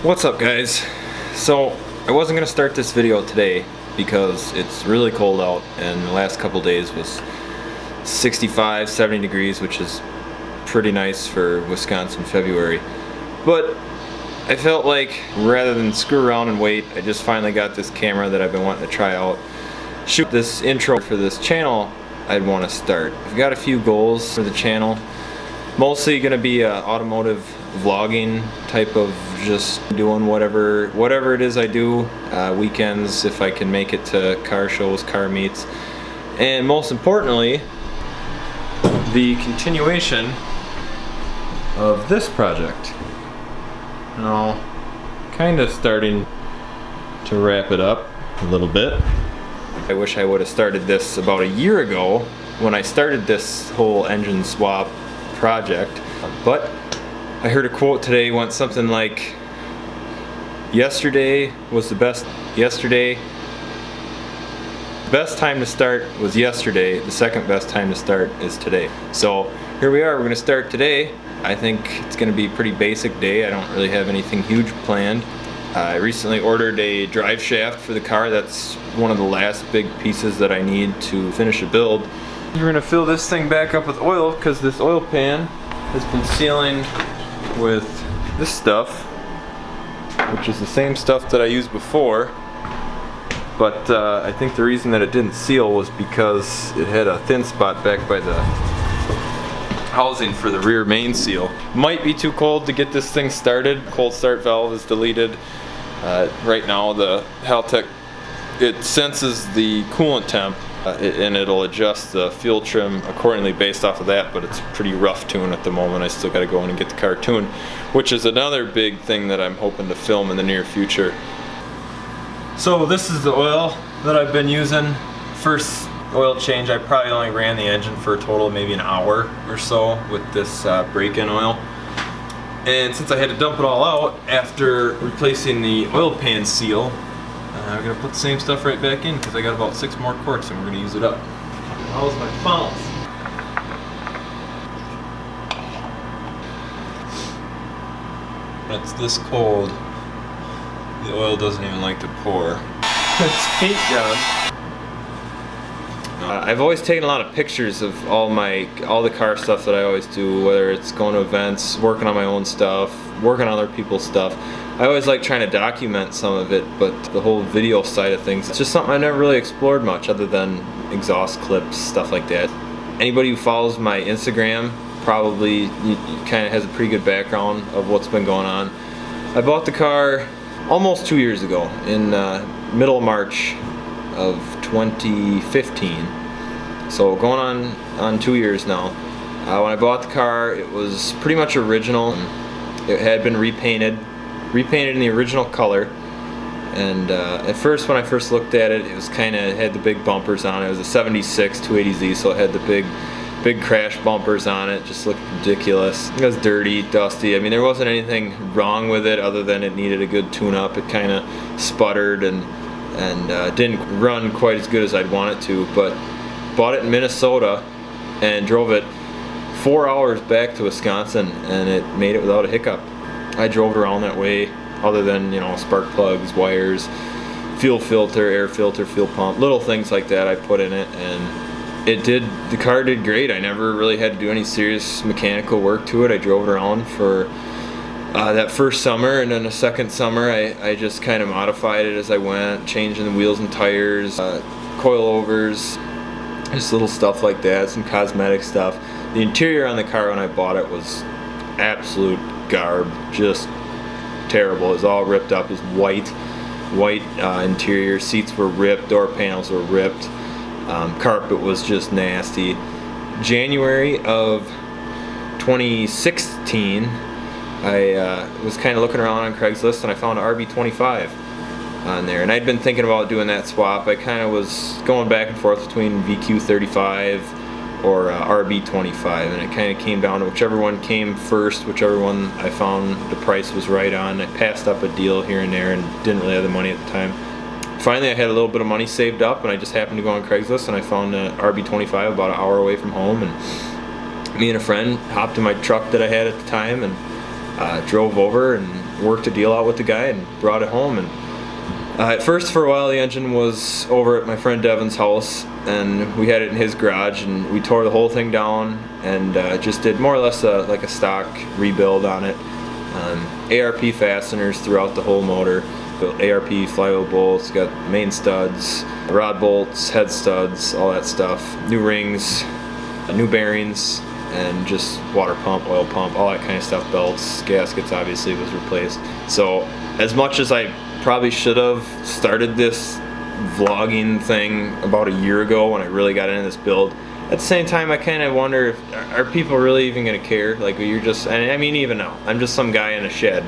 What's up, guys? So I wasn't gonna start this video today because it's really cold out and the last couple days was 65, 70 degrees, which is pretty nice for Wisconsin February. But I felt like rather than screw around and wait, I just finally got this camera that I've been wanting to try out. Shoot this intro for this channel I'd want to start. I've got a few goals for the channel. Mostly gonna be automotive vlogging type of just doing whatever it is I do, weekends if I can make it to car shows, car meets, and most importantly the continuation of this project. Now, kind of starting to wrap it up a little bit. I wish I would have started this about a year ago when I started this whole engine swap project, but I heard a quote today went something like, yesterday the best time to start was yesterday, the second best time to start is today. So here we are, we're gonna start today. I think it's gonna be a pretty basic day. I don't really have anything huge planned. I recently ordered a drive shaft for the car. That's one of the last big pieces that I need to finish a build. We're gonna fill this thing back up with oil because this oil pan has been sealing with this stuff, which is the same stuff that I used before, but I think the reason that it didn't seal was because it had a thin spot back by the housing for the rear main seal. Might be too cold to get this thing started. Cold start valve is deleted. Right now the Haltech, it senses the coolant temp and it'll adjust the fuel trim accordingly based off of that, but it's pretty rough tune at the moment. I still got to go in and get the car tuned, which is another big thing that I'm hoping to film in the near future. So this is the oil that I've been using. First oil change, I probably only ran the engine for a total of maybe an hour or so with this break-in oil. And since I had to dump it all out after replacing the oil pan seal, I'm going to put the same stuff right back in because I got about 6 more quarts and we're going to use it up. How's my funnels? When it's this cold, the oil doesn't even like to pour. It's paint gun. I've always taken a lot of pictures of all the car stuff that I always do, whether it's going to events, working on my own stuff, working on other people's stuff. I always like trying to document some of it, but the whole video side of things, it's just something I never really explored much other than exhaust clips, stuff like that. Anybody who follows my Instagram probably kind of has a pretty good background of what's been going on. I bought the car almost 2 years ago in middle of March of 2015. So going on 2 years now. When I bought the car, it was pretty much original. It had been repainted in the original color, and at first when I first looked at it, it was had the big bumpers on it. It was a 76 280Z, so it had the big crash bumpers on it. Just looked ridiculous. It was dirty, dusty. I mean, there wasn't anything wrong with it other than it needed a good tune-up. It kind of sputtered and didn't run quite as good as I'd want it to, but bought it in Minnesota and drove it 4 hours back to Wisconsin, and it made it without a hiccup. I drove around that way, other than, you know, spark plugs, wires, fuel filter, air filter, fuel pump, little things like that I put in it, and the car did great. I never really had to do any serious mechanical work to it. I drove it around for that first summer, and then the second summer I just kind of modified it as I went, changing the wheels and tires, coilovers, just little stuff like that, some cosmetic stuff. The interior on the car when I bought it was absolute garb, just terrible. It was all ripped up. It was white interior. Seats were ripped, door panels were ripped, carpet was just nasty. January of 2016, I was kind of looking around on Craigslist and I found an RB25 on there, and I'd been thinking about doing that swap. I kind of was going back and forth between VQ35 or RB25, and it kind of came down to whichever one came first, whichever one I found the price was right on. I passed up a deal here and there and didn't really have the money at the time. Finally, I had a little bit of money saved up, and I just happened to go on Craigslist and I found an RB25 about an hour away from home, and me and a friend hopped in my truck that I had at the time and drove over and worked a deal out with the guy and brought it home. And at first, for a while, the engine was over at my friend Devin's house, and we had it in his garage, and we tore the whole thing down and just did more or less like a stock rebuild on it. ARP fasteners throughout the whole motor, ARP flywheel bolts, got main studs, rod bolts, head studs, all that stuff, new rings, new bearings, and just water pump, oil pump, all that kind of stuff, belts, gaskets obviously was replaced. So as much as I probably should have started this vlogging thing about a year ago when I really got into this build, at the same time I kind of wonder if, are people really even going to care? Like, you're just, and I mean, even now, I'm just some guy in a shed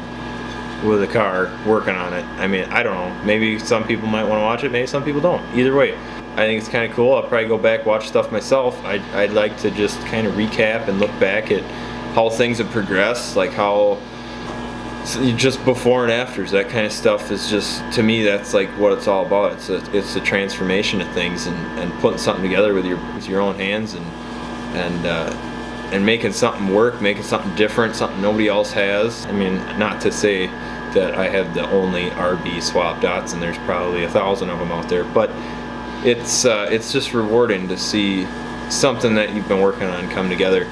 with a car working on it. I mean, I don't know, maybe some people might want to watch it, maybe some people don't. Either way, I think it's kind of cool. I'll probably go back, watch stuff myself. I'd like to just kind of recap and look back at how things have progressed, like how just before and afters, that kind of stuff is just, to me, that's like what it's all about. It's a transformation of things, and putting something together with your own hands, and making something work, making something different, something nobody else has. I mean, not to say that I have the only RB swap Datsun. There's probably 1,000 of them out there, but it's just rewarding to see something that you've been working on come together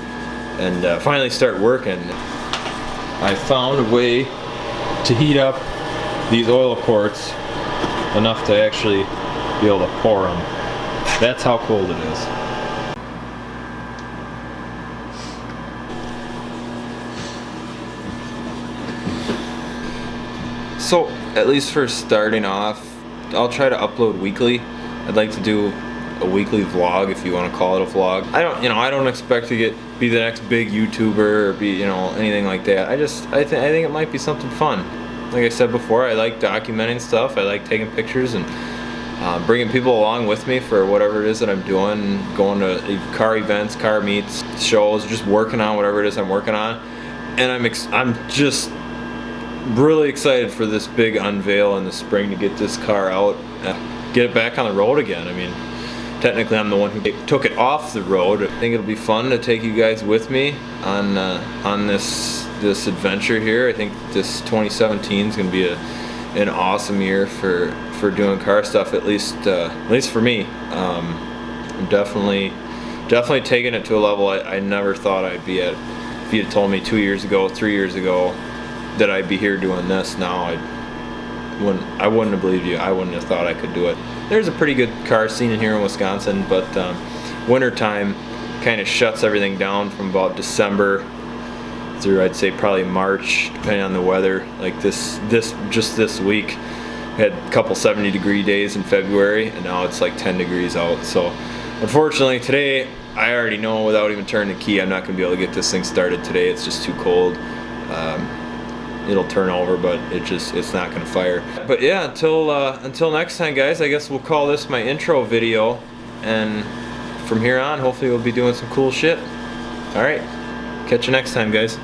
and finally start working. I found a way to heat up these oil quarts enough to actually be able to pour them. That's how cold it is. So, at least for starting off, I'll try to upload weekly. I'd like to do a weekly vlog, if you want to call it a vlog. I don't expect to be the next big YouTuber or be, anything like that. I think it might be something fun. Like I said before, I like documenting stuff. I like taking pictures and bringing people along with me for whatever it is that I'm doing, going to car events, car meets, shows, just working on whatever it is I'm working on. And I'm just really excited for this big unveil in the spring to get this car out, get it back on the road again. I mean, technically I'm the one who took it off the road. I think it'll be fun to take you guys with me on this adventure here. I think this 2017 is going to be an awesome year for doing car stuff, at least for me. I'm definitely taking it to a level I never thought I'd be at. If you had told me 2 years ago, 3 years ago that I'd be here doing this now, I wouldn't have believed you. I wouldn't have thought I could do it. There's a pretty good car scene in here in Wisconsin, but wintertime kind of shuts everything down from about December through, I'd say, probably March, depending on the weather. Like just this week, we had a couple 70-degree days in February, and now it's like 10 degrees out. So unfortunately today, I already know without even turning the key, I'm not going to be able to get this thing started today. It's just too cold. It'll turn over, but it's not going to fire. But yeah, until next time, guys, I guess we'll call this my intro video, and from here on, hopefully we'll be doing some cool shit. All right, catch you next time, guys.